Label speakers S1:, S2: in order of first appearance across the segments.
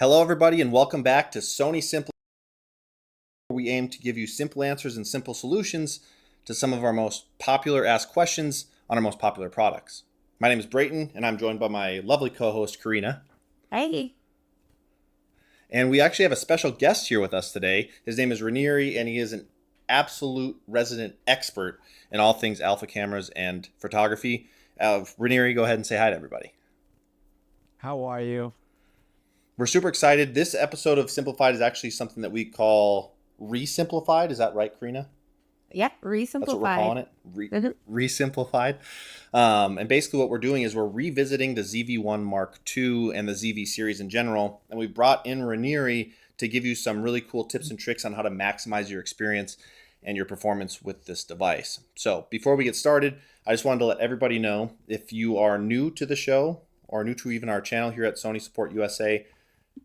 S1: Hello, everybody, and welcome back to Sony Simplified, where we aim to give you simple answers and simple solutions to some of our most popular asked questions on our most popular products. My name is Brayton, and I'm joined by my lovely co-host, Karina.
S2: Hey.
S1: And we actually have a special guest here with us today. His name is Ranieri, and he is an absolute resident expert in all things alpha cameras and photography. Ranieri, go ahead and say hi to everybody.
S3: How are you?
S1: We're super excited. This episode of Simplified is actually something that we call Re-Simplified. Is that right, Karina?
S2: Yep,
S1: That's what we're calling it. Re-Simplified. And basically what we're doing is we're revisiting the ZV-1 Mark II and the ZV series in general. And we brought in Ranieri to give you some really cool tips and tricks on how to maximize your experience and your performance with this device. So before we get started, I just wanted to let everybody know, if you are new to the show or new to even our channel here at Sony Support USA,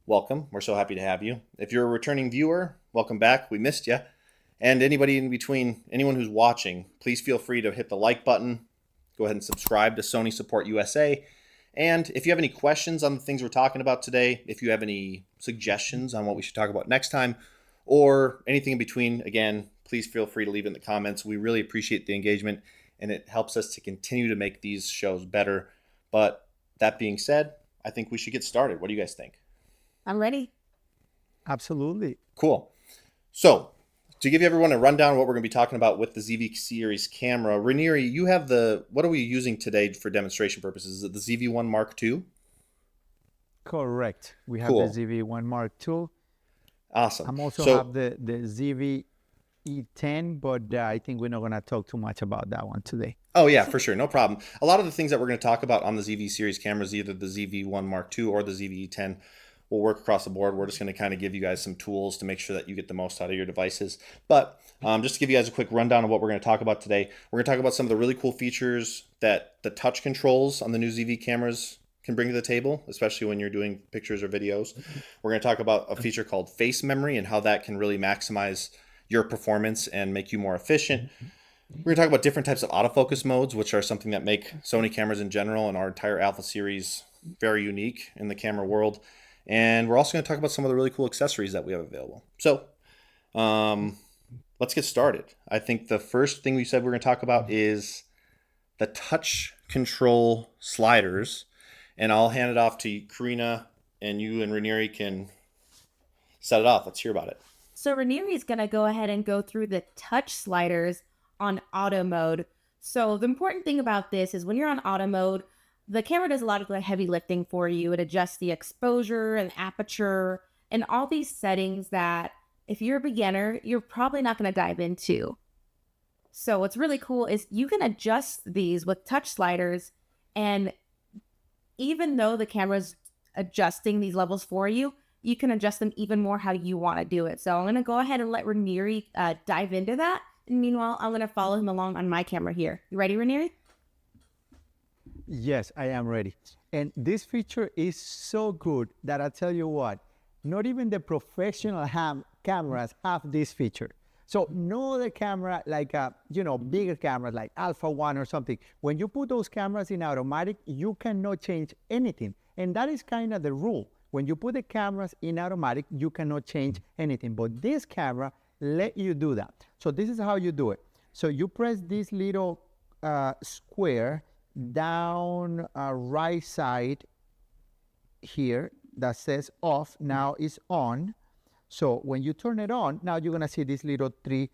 S1: welcome. We're so happy to have you. If you're a returning viewer, welcome back. We missed you. And anybody in between, anyone who's watching, please feel free to hit the like button. Go ahead and subscribe to Sony Support USA. And if you have any questions on the things we're talking about today, if you have any suggestions on what we should talk about next time, or anything in between, again, please feel free to leave it in the comments. We really appreciate the engagement, and it helps us to continue to make these shows better. But that being said, I think we should get started. What do you guys think?
S2: I'm ready.
S3: Absolutely.
S1: Cool. So, to give everyone a rundown of what we're going to be talking about with the ZV series camera, Ranieri, you have what are we using today for demonstration purposes? Is it the ZV-1 Mark II?
S3: Correct. We have
S1: Cool.
S3: the ZV-1 Mark II.
S1: Awesome.
S3: I'm also
S1: So,
S3: have the ZV-E10, but I think we're not going to talk too much about that one today.
S1: oh yeah, for sure. No problem. A lot of the things that we're going to talk about on the ZV series cameras, either the ZV-1 Mark II or the ZV-E10, will work across the board. We're just going to kind of give you guys some tools to make sure that you get the most out of your devices. But just to give you guys a quick rundown of what we're going to talk about today, we're going to talk about some of the really cool features that the touch controls on the new ZV cameras can bring to the table, especially when you're doing pictures or videos. We're going to talk about a feature called face memory and how that can really maximize your performance and make you more efficient. We're going to talk about different types of autofocus modes, which are something that make Sony cameras in general and our entire Alpha series very unique in the camera world. And we're also going to talk about some of the really cool accessories that we have available. So let's get started. I think the first thing we said we're going to talk about is the touch control sliders. And I'll hand it off to Karina, and you and Ranieri can set it off. Let's hear about it.
S2: So Ranieri is going to go ahead and go through the touch sliders on auto mode. So the important thing about this is when you're on auto mode, the camera does a lot of the heavy lifting for you. It adjusts the exposure and aperture and all these settings that if you're a beginner, you're probably not going to dive into. So what's really cool is you can adjust these with touch sliders, and even though the camera's adjusting these levels for you, you can adjust them even more how you want to do it. So I'm going to go ahead and let Ranieri dive into that. And meanwhile, I'm going to follow him along on my camera here. You ready, Ranieri?
S3: Yes, I am ready. And this feature is so good that I tell you what, not even the professional cameras have this feature. So no other camera like bigger cameras like Alpha 1 or something. When you put those cameras in automatic, you cannot change anything. And that is kind of the rule. When you put the cameras in automatic, you cannot change anything. But this camera let you do that. So this is how you do it. So you press this little square down right side here that says off. Now is on. So when you turn it on, now you're gonna see these little three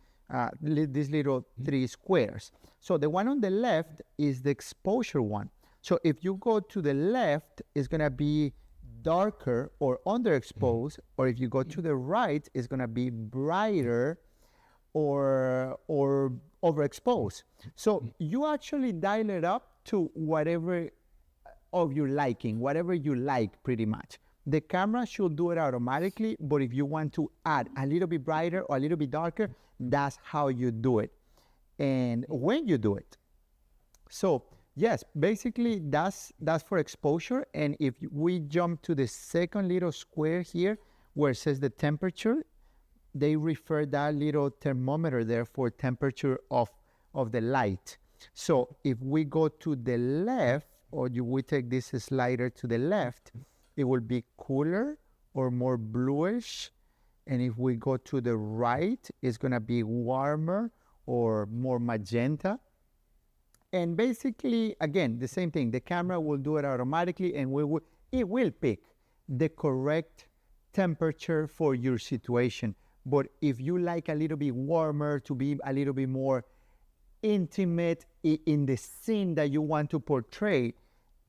S3: squares. So the one on the left is the exposure one. So if you go to the left, it's gonna be darker or underexposed, or if you go to the right, it's gonna be brighter or overexposed. So you actually dial it up to whatever of your liking, whatever you like pretty much. The camera should do it automatically, but if you want to add a little bit brighter or a little bit darker, that's how you do it and when you do it. So yes, basically that's for exposure. And if we jump to the second little square here where it says the temperature, they refer that little thermometer there for temperature of the light. So if we go to the left, or we take this slider to the left, it will be cooler or more bluish. And if we go to the right, it's going to be warmer or more magenta. And basically, again, the same thing. The camera will do it automatically, and it will pick the correct temperature for your situation. But if you like a little bit warmer, to be a little bit more intimate in the scene that you want to portray,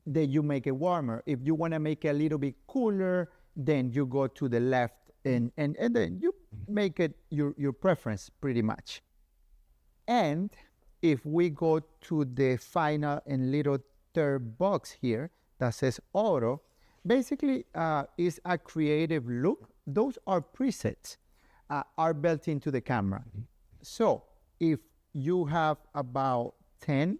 S3: then you make it warmer. If you want to make it a little bit cooler, then you go to the left, and then you make it your preference pretty much. And if we go to the final and little third box here that says auto, basically is a creative look. Those are presets, are built into the camera. So if you have about 10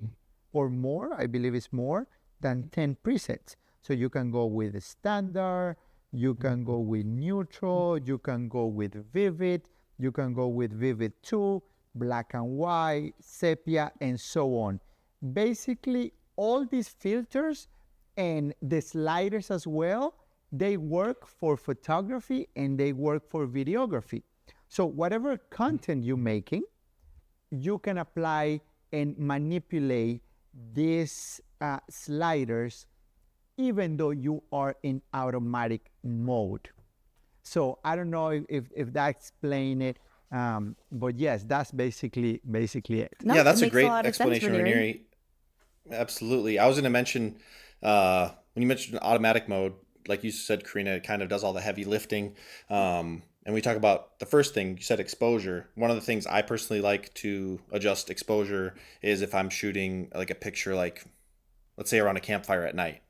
S3: or more, I believe it's more than 10 presets. So you can go with the standard, you can go with neutral, you can go with vivid, you can go with vivid 2, black and white, sepia, and so on. Basically, all these filters and the sliders as well, they work for photography and they work for videography. So whatever content you're making, you can apply and manipulate these sliders even though you are in automatic mode. So I don't know if that explains it, but yes, that's basically it.
S2: No,
S1: yeah, that's
S2: it
S1: a
S2: makes
S1: great
S2: lot of sense,
S1: explanation,
S2: Ranieri.
S1: Ranieri. Absolutely. I was going to mention, when you mentioned automatic mode, like you said, Karina, it kind of does all the heavy lifting. And we talk about the first thing, you said exposure. One of the things I personally like to adjust exposure is if I'm shooting like a picture, like let's say around a campfire at night.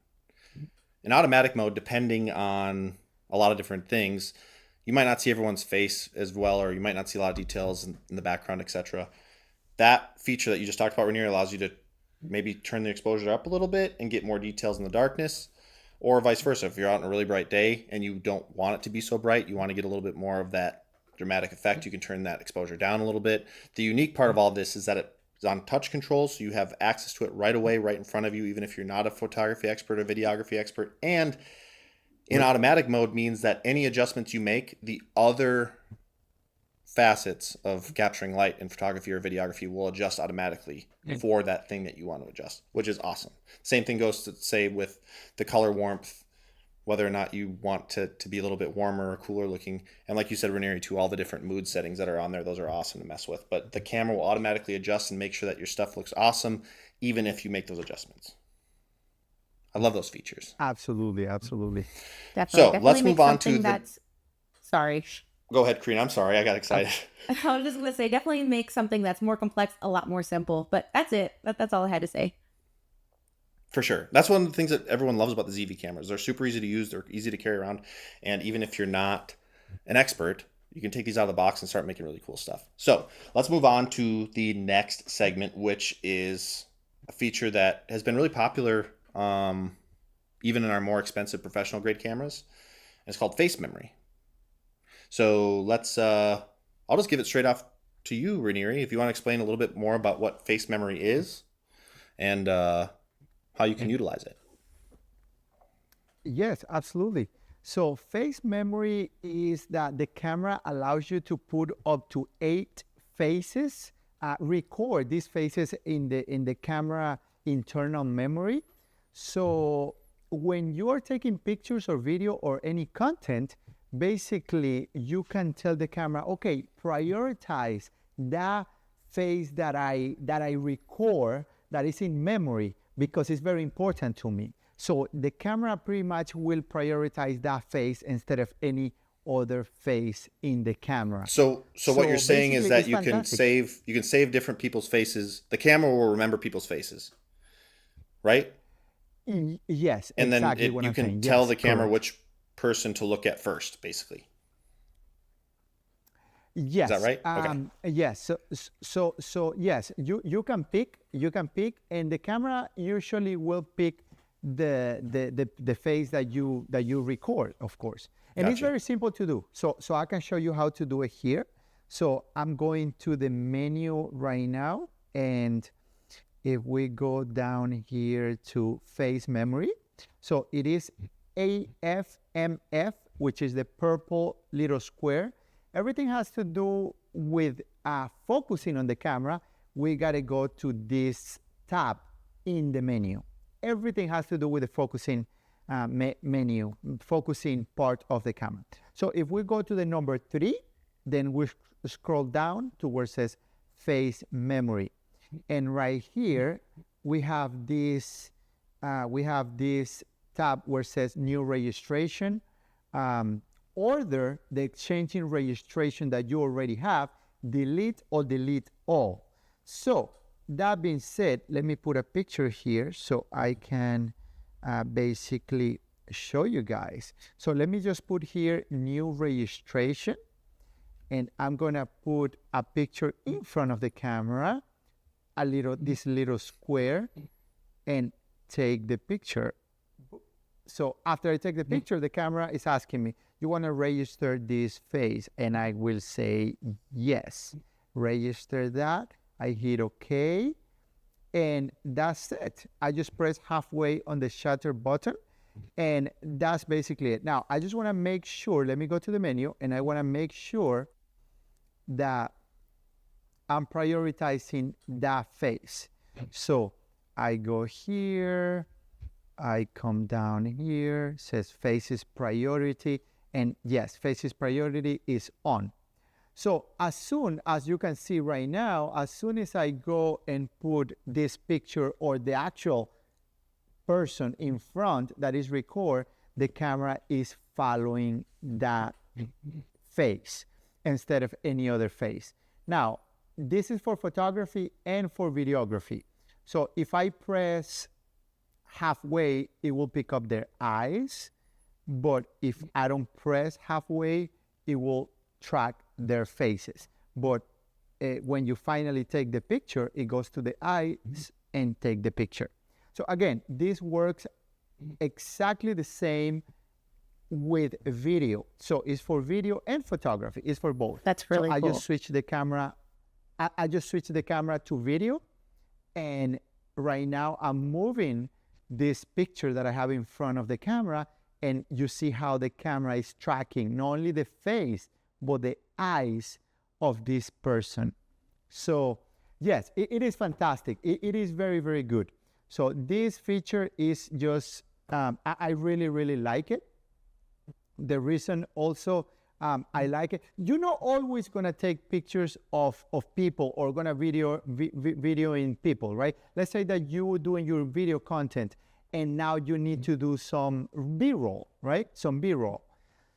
S1: In automatic mode, depending on a lot of different things, you might not see everyone's face as well, or you might not see a lot of details in the background, etc. That feature that you just talked about, Ranieri, allows you to maybe turn the exposure up a little bit and get more details in the darkness, or vice versa. If you're out on a really bright day and you don't want it to be so bright, you want to get a little bit more of that dramatic effect, you can turn that exposure down a little bit. The unique part of all this is that it's on touch control, so you have access to it right away, right in front of you, even if you're not a photography expert or videography expert. And in automatic mode means that any adjustments you make, the other facets of capturing light in photography or videography will adjust automatically for that thing that you want to adjust, which is awesome. Same thing goes to say with the color warmth, whether or not you want to be a little bit warmer or cooler looking. And like you said, Ranieri, too, all the different mood settings that are on there, those are awesome to mess with. But the camera will automatically adjust and make sure that your stuff looks awesome, even if you make those adjustments. I love those features.
S3: Absolutely.
S2: Definitely.
S1: So let's move on to
S2: Sorry.
S1: Go ahead, Karina. I'm sorry. I got excited.
S2: I was just going to say, definitely make something that's more complex a lot more simple. But that's it. That's all I had to say.
S1: For sure. That's one of the things that everyone loves about the ZV cameras. They're super easy to use. They're easy to carry around. And even if you're not an expert, you can take these out of the box and start making really cool stuff. So let's move on to the next segment, which is a feature that has been really popular even in our more expensive professional grade cameras. It's called face memory. So let's, I'll just give it straight off to you, Ranieri, if you want to explain a little bit more about what face memory is and how you can utilize it.
S3: Yes, absolutely. So face memory is that the camera allows you to put up to 8 faces, record these faces in the camera internal memory. So when you're taking pictures or video or any content, basically you can tell the camera, okay, prioritize that face that I record that is in memory because it's very important to me. So the camera pretty much will prioritize that face instead of any other face in the camera.
S1: So what you're saying is that you can
S3: fantastic.
S1: save different people's faces. The camera will remember people's faces, right?
S3: Yes,
S1: And
S3: exactly
S1: then
S3: what
S1: you
S3: I'm
S1: can
S3: saying.
S1: tell
S3: Yes,
S1: the camera
S3: correct.
S1: which person to look at first, basically.
S3: Yes.
S1: Is that right? Okay.
S3: Yes. So yes, you can pick, and the camera usually will pick the face that you record, of course. And it's
S1: Gotcha.
S3: very simple to do. So I can show you how to do it here. So I'm going to the menu right now, and if we go down here to face memory, so it is AFMF which is the purple little square. Everything has to do with focusing on the camera. We got to go to this tab in the menu. Everything has to do with the focusing menu, focusing part of the camera. So if we go to the number 3, then we scroll down to where it says face memory. And right here, we have this tab where it says new registration. Order the exchanging registration that you already have, delete or delete all. So that being said, let me put a picture here so I can basically show you guys. So let me just put here new registration, and I'm gonna put a picture in front of the camera, this little square, and take the picture. So after I take the picture, the camera is asking me, you want to register this face? And I will say yes. Register that. I hit OK. And that's it. I just press halfway on the shutter button. And that's basically it. Now, I just want to make sure, let me go to the menu, and I want to make sure that I'm prioritizing that face. So I go here. I come down here, says faces priority, and yes, faces priority is on. So as soon as you can see right now, as soon as I go and put this picture or the actual person in front that is record, the camera is following that face instead of any other face. Now, this is for photography and for videography. So if I press halfway, it will pick up their eyes, but if I don't press halfway, it will track their faces. But when you finally take the picture, it goes to the eyes and take the picture. So again, this works exactly the same with video. So it's for video and photography. It's for both.
S2: That's really cool.
S3: I just switched the camera. I just switched the camera to video, and right now I'm moving this picture that I have in front of the camera, and you see how the camera is tracking not only the face but the eyes of this person. So yes, it is fantastic. It is very, very good. So this feature is just I really, really like it. The reason also I like it, you're not always gonna take pictures of people or gonna videoing people, right? Let's say that you were doing your video content and now you need to do some B-roll, right? Some B-roll.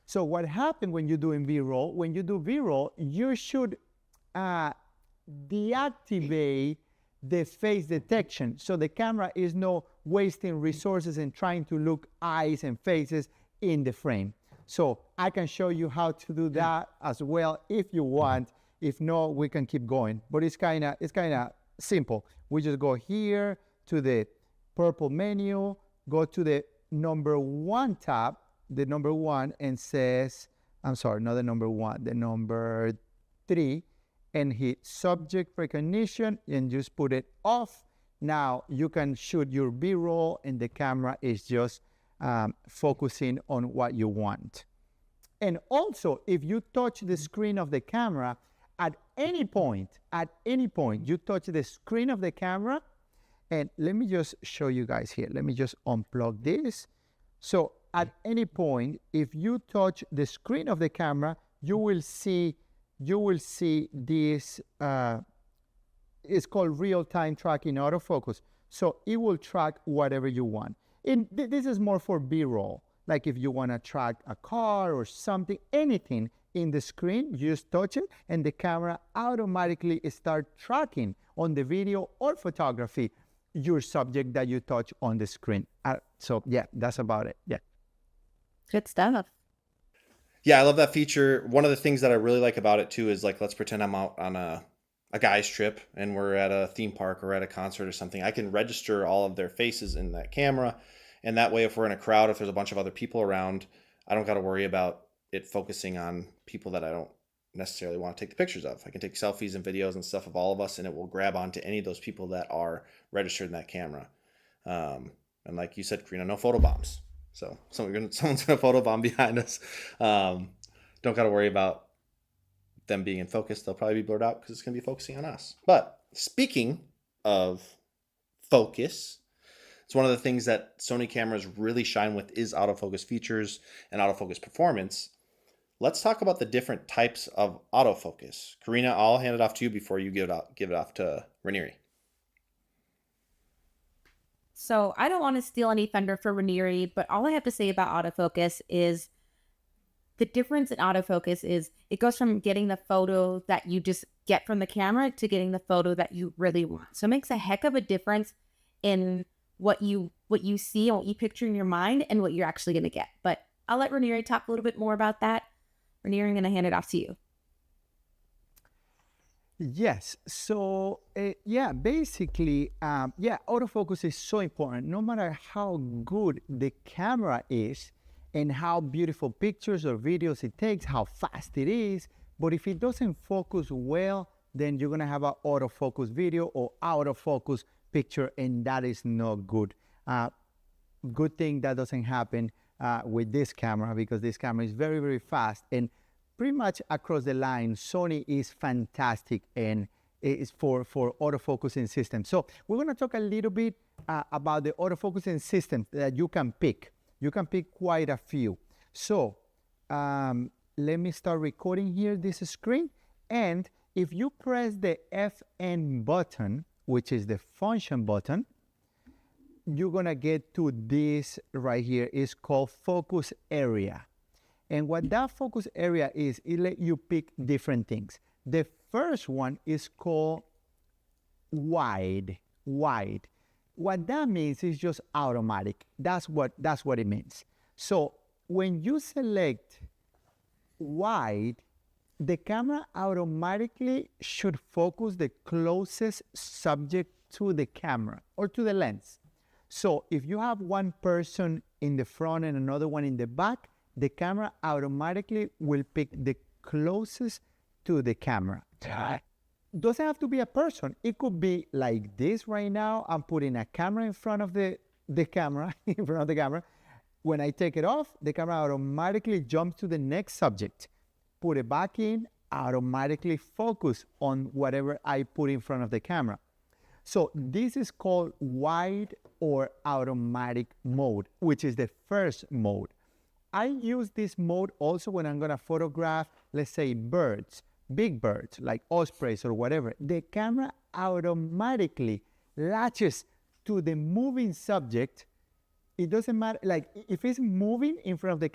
S3: So what happened when you're doing B-roll? When you do B-roll, you should deactivate the face detection, so the camera is not wasting resources and trying to look eyes and faces in the frame. So I can show you how to do that as well if you want. If not, we can keep going. But it's kind of simple. We just go here to the purple menu, go to the number 1 tab, the number 1, and says, I'm sorry, not the number 1, the number 3, and hit subject recognition and just put it off. Now you can shoot your B-roll and the camera is just focusing on what you want. And also, if you touch the screen of the camera at any point, you touch the screen of the camera, and let me just show you guys here. Let me just unplug this. So at any point, if you touch the screen of the camera, you will see this, it's called real-time tracking autofocus. So it will track whatever you want. This is more for B-roll. Like if you want to track a car or something, anything in the screen, you just touch it and the camera automatically start tracking on the video or photography your subject that you touch on the screen. So yeah, that's about it. Yeah.
S2: Good stuff.
S1: Yeah, I love that feature. One of the things that I really like about it too is, like, let's pretend I'm out on a guy's trip and we're at a theme park or at a concert or something. I can register all of their faces in that camera. And that way, if we're in a crowd, if there's a bunch of other people around, I don't got to worry about it focusing on people that I don't necessarily want to take the pictures of. I can take selfies and videos and stuff of all of us, and it will grab onto any of those people that are registered in that camera. And like you said, Karina, no photo bombs. So someone's gonna photobomb behind us. Don't got to worry about them being in focus. They'll probably be blurred out because it's gonna be focusing on us. But speaking of focus, it's one of the things that Sony cameras really shine with is autofocus features and autofocus performance. Let's talk about the different types of autofocus. Karina, I'll hand it off to you before you give it off to Ranieri.
S2: So I don't want to steal any thunder for Ranieri, but all I have to say about autofocus is the difference in autofocus is it goes from getting the photo that you just get from the camera to getting the photo that you really want. So it makes a heck of a difference in what you see and what you picture in your mind and what you're actually going to get. But I'll let Ranieri talk a little bit more about that. Ranieri, I'm going to hand it off to you.
S3: Yes. So, basically, autofocus is so important. No matter how good the camera is and how beautiful pictures or videos it takes, how fast it is, but if it doesn't focus well, then you're going to have an autofocus video or autofocus picture, and that is not good. Good thing that doesn't happen with this camera, because this camera is very, very fast, and pretty much across the line, Sony is fantastic and is for autofocusing systems. So we're going to talk a little bit about the autofocusing systems that you can pick. You can pick quite a few. So let me start recording here this screen. And if you press the FN button, which is the function button, you're going to get to this right here. It's called focus area. And what that focus area is, it let you pick different things. The first one is called wide. What that means is just automatic. That's what it means. So when you select wide, the camera automatically should focus the closest subject to the camera or to the lens. So if you have one person in the front and another one in the back, the camera automatically will pick the closest to the camera. Doesn't have to be a person. It could be like this right now. I'm putting a camera in front of the camera, in front of the camera. When I take it off, the camera automatically jumps to the next subject. Put it back in, automatically focus on whatever I put in front of the camera. So this is called wide or automatic mode, which is the first mode. I use this mode also when I'm going to photograph, let's say, birds, big birds like ospreys or whatever. The camera automatically latches to the moving subject. It doesn't matter, like if it's moving in front of the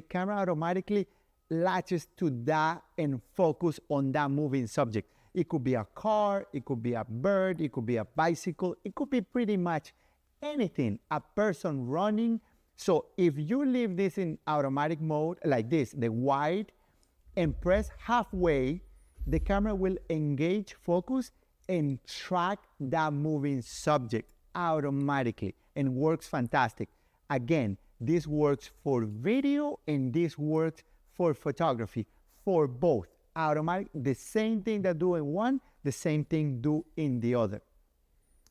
S3: camera automatically latches to that and focus on that moving subject. It could be a car, it could be a bird, it could be a bicycle, it could be pretty much anything, a person running. So if you leave this in automatic mode like this, the wide, and press halfway, the camera will engage focus and track that moving subject automatically and works fantastic. Again, this works for video and this works for photography, for both. Automatic, the same thing that do in one, the same thing do in the other.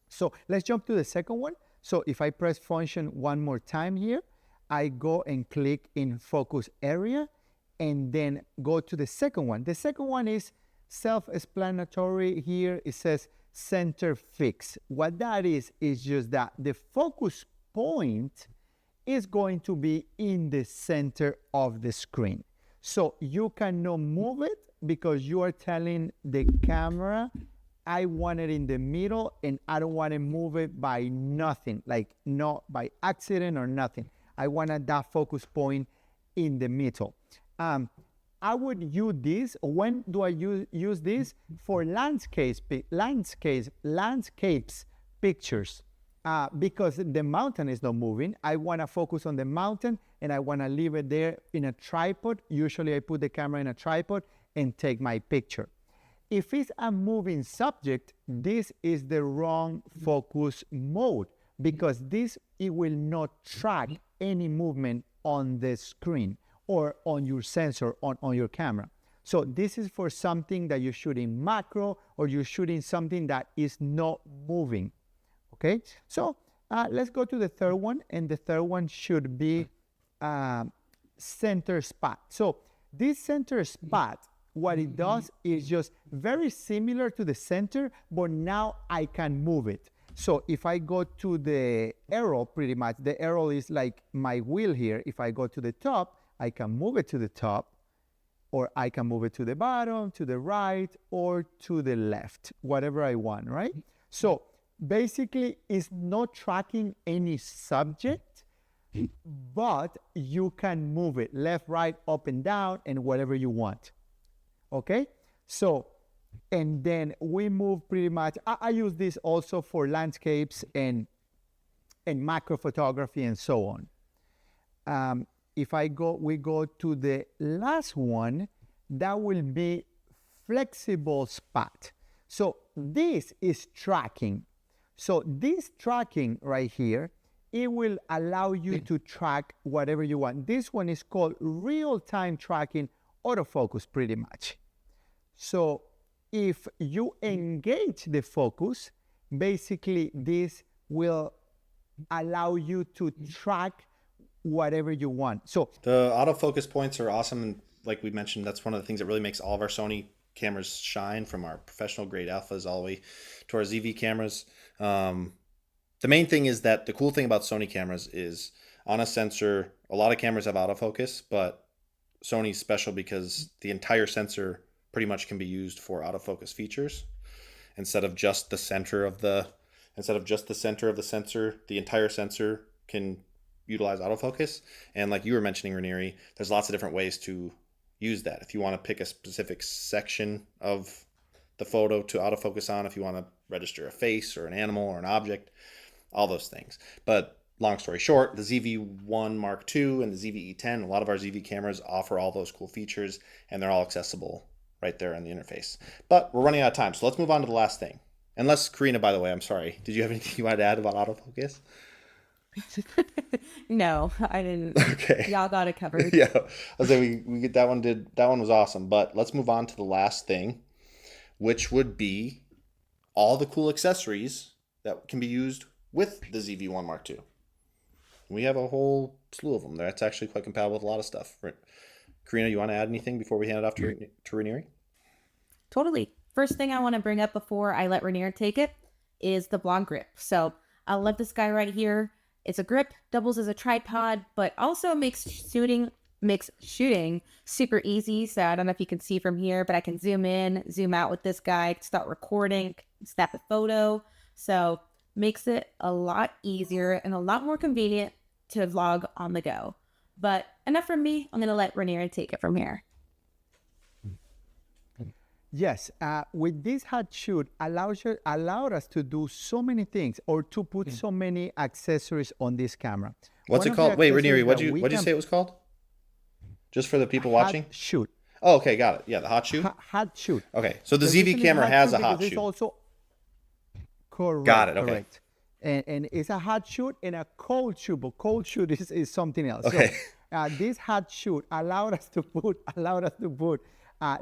S3: So let's jump to the second one. So if I press function one more time here, I go and click in focus area and then go to the second one. The second one is self-explanatory here. It says center fix. What that is just that the focus point is going to be in the center of the screen. So you cannot move it because you are telling the camera, I want it in the middle and I don't want to move it by nothing, like not by accident or nothing. I wanted that focus point in the middle. I would use this. When do I use this? For landscapes pictures. Because the mountain is not moving. I want to focus on the mountain and I want to leave it there in a tripod. Usually I put the camera in a tripod and take my picture. If it's a moving subject, this is the wrong focus mode because it will not track any movement on the screen or on your sensor on your camera. So this is for something that you're shooting macro or you're shooting something that is not moving. Okay, so Let's go to the third one, and the third one should be center spot. So this center spot, what it does is just very similar to the center, but now I can move it. So if I go to the arrow, pretty much, the arrow is like my wheel here. If I go to the top, I can move it to the top, or I can move it to the bottom, to the right, or to the left, whatever I want, right? So basically, it's not tracking any subject, but you can move it left, right, up, and down, and whatever you want. Okay? So, and then we move pretty much. I use this also for landscapes and macro photography and so on. If we go to the last one, that will be flexible spot. So this is tracking. So this tracking right here, it will allow you to track whatever you want. This one is called real-time tracking autofocus, pretty much. So if you engage the focus, basically this will allow you to track whatever you want. So
S1: the autofocus points are awesome, and like we mentioned, that's one of the things that really makes all of our Sony cameras shine, from our professional grade alphas all the way to our ZV cameras. The main thing is that the cool thing about Sony cameras is on a sensor, a lot of cameras have autofocus, but Sony's special because the entire sensor pretty much can be used for autofocus features instead of just the center of the sensor. The entire sensor can utilize autofocus. And like you were mentioning, Ranieri, there's lots of different ways to use that. If you want to pick a specific section of the photo to autofocus on, if you want to register a face or an animal or an object, all those things. But long story short, the ZV-1 Mark II and the ZV-E10, a lot of our ZV cameras offer all those cool features, and they're all accessible right there on the interface. But we're running out of time, so let's move on to the last thing. Unless, Karina, by the way, I'm sorry, did you have anything you wanted to add about autofocus?
S2: No, I didn't.
S1: Okay.
S2: Y'all got it covered.
S1: Yeah, I was saying we get that one. That one was awesome. But let's move on to the last thing, which would be all the cool accessories that can be used with the ZV-1 Mark II. We have a whole slew of them. That's actually quite compatible with a lot of stuff. Karina, you want to add anything before we hand it off to Ranieri?
S2: Totally. First thing I want to bring up before I let Ranieri take it is the blonde grip. So I love this guy right here. It's a grip, doubles as a tripod, but also makes shooting super easy. So I don't know if you can see from here, but I can zoom in, zoom out with this guy, start recording, snap a photo. So makes it a lot easier and a lot more convenient to vlog on the go. But enough from me. I'm going to let Ranieri take it from here.
S3: Yes, with this hot shoot allowed us to do so many things, or to put so many accessories on this camera.
S1: What's it called? Wait, Ranieri, what'd you say it was called? Just for the people watching?
S3: Hot shoot.
S1: Oh, okay, got it. Yeah, the hot shoot.
S3: Hot shoot.
S1: Okay, so the ZV camera has a hot shoot.
S3: Also correct.
S1: Got it. Okay.
S3: Correct. And it's a hot shoot and a cold shoot, but cold shoot is something else.
S1: Okay.
S3: So, this hot shoot allowed us to put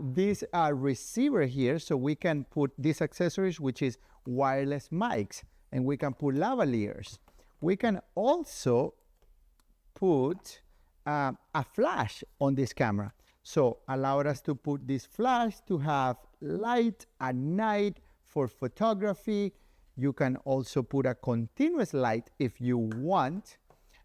S3: this receiver here, so we can put these accessories, which is wireless mics, and we can put lavaliers. We can also put a flash on this camera. So allowed us to put this flash to have light at night for photography. You can also put a continuous light if you want.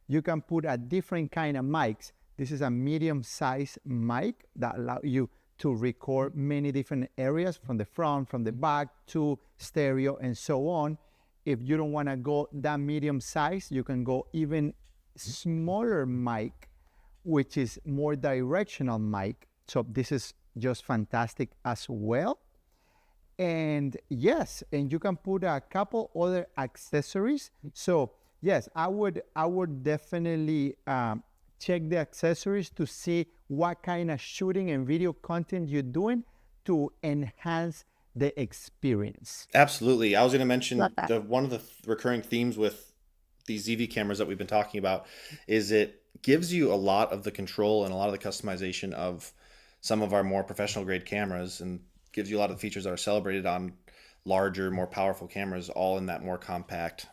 S3: You can put a different kind of mics. This is a medium-sized mic that allows you to record many different areas, from the front, from the back, to stereo, and so on. If you don't want to go that medium size, you can go even smaller mic, which is more directional mic. So this is just fantastic as well. And yes, and you can put a couple other accessories. So yes, I would definitely check the accessories to see what kind of shooting and video content you're doing to enhance the experience.
S1: Absolutely. I was going to mention one of the recurring themes with these ZV cameras that we've been talking about is it gives you a lot of the control and a lot of the customization of some of our more professional grade cameras, and gives you a lot of the features that are celebrated on larger, more powerful cameras, all in that more compact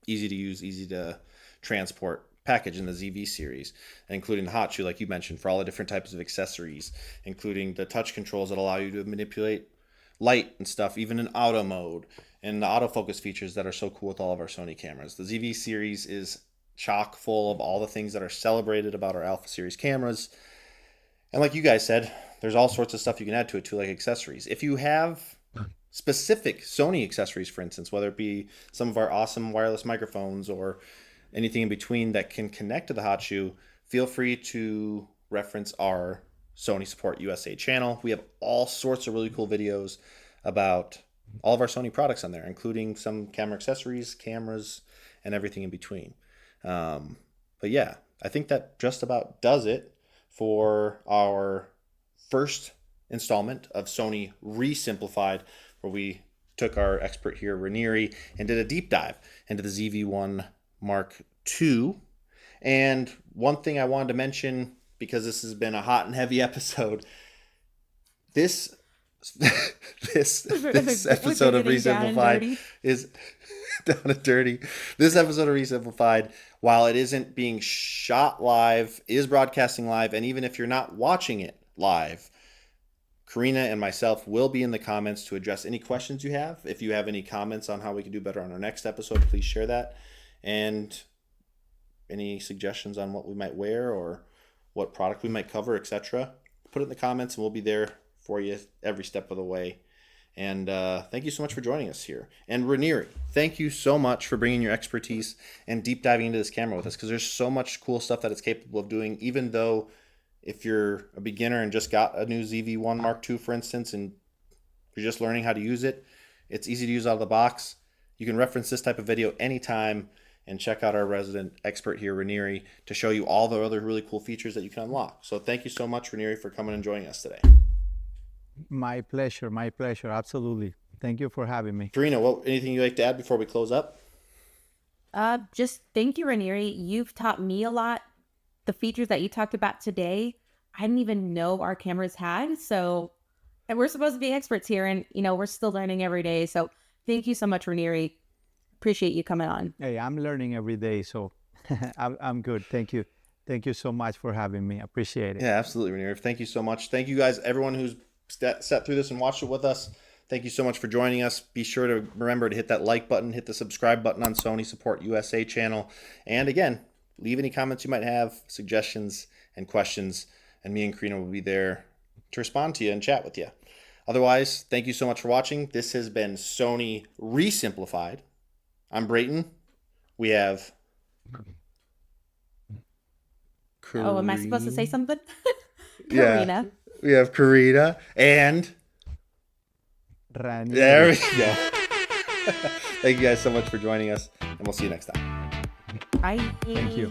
S1: easy to use, easy to transport package in the ZV series, including the hot shoe, like you mentioned, for all the different types of accessories, including the touch controls that allow you to manipulate light and stuff, even in auto mode, and the autofocus features that are so cool with all of our Sony cameras. The ZV series is chock full of all the things that are celebrated about our Alpha series cameras. And like you guys said, there's all sorts of stuff you can add to it too, like accessories. If you have specific Sony accessories, for instance, whether it be some of our awesome wireless microphones or anything in between that can connect to the hot shoe, feel free to reference our Sony Support USA channel. We have all sorts of really cool videos about all of our Sony products on there, including some camera accessories, cameras, and everything in between. But yeah, I think that just about does it for our first installment of Sony Re-Simplified, where we took our expert here, Ranieri, and did a deep dive into the ZV-1 Mark II. And one thing I wanted to mention, because this has been a hot and heavy episode, this episode of Re-Simplified is down and dirty. This episode of Re-Simplified, while it isn't being shot live, is broadcasting live, and even if you're not watching it live, Karina and myself will be in the comments to address any questions you have. If you have any comments on how we can do better on our next episode, please share that. And any suggestions on what we might wear or what product we might cover, etc., put it in the comments and we'll be there for you every step of the way. And thank you so much for joining us here. And Ranieri, thank you so much for bringing your expertise and deep diving into this camera with us, because there's so much cool stuff that it's capable of doing, even though if you're a beginner and just got a new ZV-1 Mark II, for instance, and you're just learning how to use it, it's easy to use out of the box. You can reference this type of video anytime and check out our resident expert here, Ranieri, to show you all the other really cool features that you can unlock. So thank you so much, Ranieri, for coming and joining us today.
S3: My pleasure, absolutely. Thank you for having me.
S1: Karina, anything you'd like to add before we close up?
S2: Just thank you, Ranieri. You've taught me a lot. The features that you talked about today, I didn't even know our cameras had. So, and we're supposed to be experts here, and we're still learning every day. So thank you so much, Ranieri. Appreciate you coming on.
S3: Hey, I'm learning every day, so I'm good. Thank you. Thank you so much for having me. Appreciate it.
S1: Yeah, absolutely, Ranieri. Thank you so much. Thank you guys, everyone who's sat through this and watched it with us. Thank you so much for joining us. Be sure to remember to hit that like button, hit the subscribe button on Sony Support USA channel. And again, leave any comments you might have, suggestions and questions, and me and Karina will be there to respond to you and chat with you. Otherwise, thank you so much for watching. This has been Sony Re-Simplified. I'm Brayton. We have Karina.
S2: Oh, am I supposed to say something?
S1: Karina. Yeah, we have Karina and
S3: Ranieri.
S1: There we go. Thank you guys so much for joining us, and we'll see you next time.
S2: Bye.
S3: Thank you.